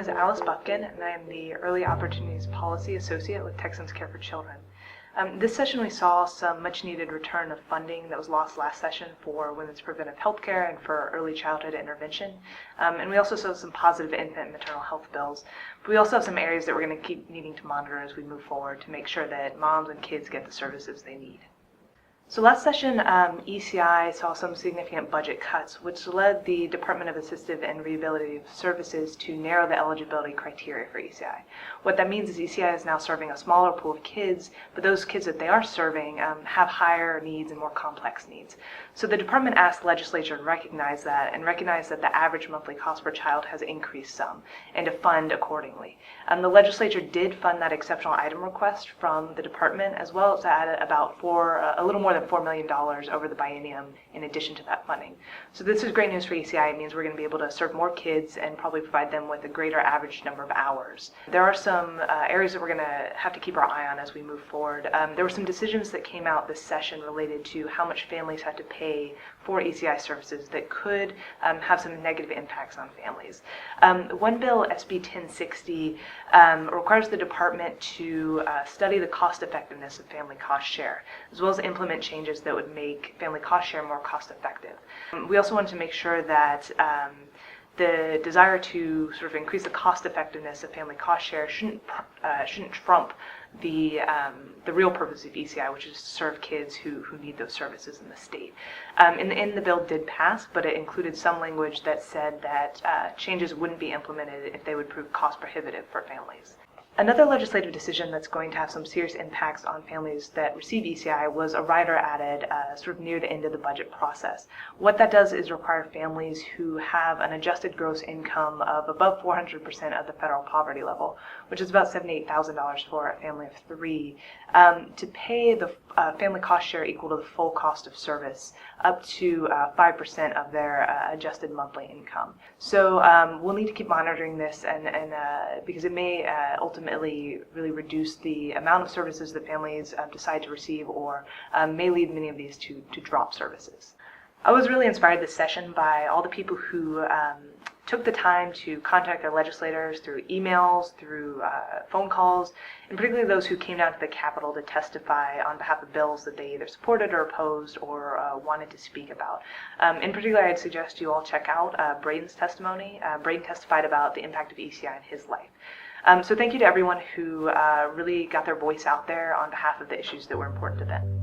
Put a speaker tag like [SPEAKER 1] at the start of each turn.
[SPEAKER 1] is Alice Bufkin, and I am the Early Opportunities Policy Associate with Texans Care for Children. This session we saw some much-needed return of funding that was lost last session for women's preventive health care and for early childhood intervention. And we also saw some positive infant and maternal health bills. But we also have some areas that we're going to keep needing to monitor as we move forward to make sure that moms and kids get the services they need. So last session, ECI saw some significant budget cuts, which led the Department of Assistive and Rehabilitative Services to narrow the eligibility criteria for ECI. What that means is ECI is now serving a smaller pool of kids, but those kids that they are serving have higher needs and more complex needs. So the department asked the legislature to recognize that and recognize that the average monthly cost per child has increased some and to fund accordingly. The legislature did fund that exceptional item request from the department, as well as added about a little more than $4 million over the biennium in addition to that funding. So this is great news for ECI. It means we're going to be able to serve more kids and probably provide them with a greater average number of hours. There are some areas that we're going to have to keep our eye on as we move forward. There were some decisions that came out this session related to how much families had to pay for ECI services that could have some negative impacts on families. One bill, SB 1060, requires the department to study the cost effectiveness of family cost share, as well as implement changes that would make family cost share more cost effective. We also wanted to make sure that the desire to sort of increase the cost effectiveness of family cost share shouldn't trump the real purpose of ECI, which is to serve kids who need those services in the state. In the end, the bill did pass, but it included some language that said that changes wouldn't be implemented if they would prove cost prohibitive for families. Another legislative decision that's going to have some serious impacts on families that receive ECI was a rider added sort of near the end of the budget process. What that does is require families who have an adjusted gross income of above 400% of the federal poverty level, which is about $78,000 for a family of three, to pay the family cost share equal to the full cost of service up to 5% of their adjusted monthly income. So we'll need to keep monitoring this and because it may ultimately really reduce the amount of services that families decide to receive, or may lead many of these to drop services. I was really inspired this session by all the people who took the time to contact their legislators through emails, through phone calls, and particularly those who came down to the Capitol to testify on behalf of bills that they either supported or opposed or wanted to speak about. In particular, I'd suggest you all check out Braden's testimony. Braden testified about the impact of ECI in his life. So thank you to everyone who really got their voice out there on behalf of the issues that were important to them.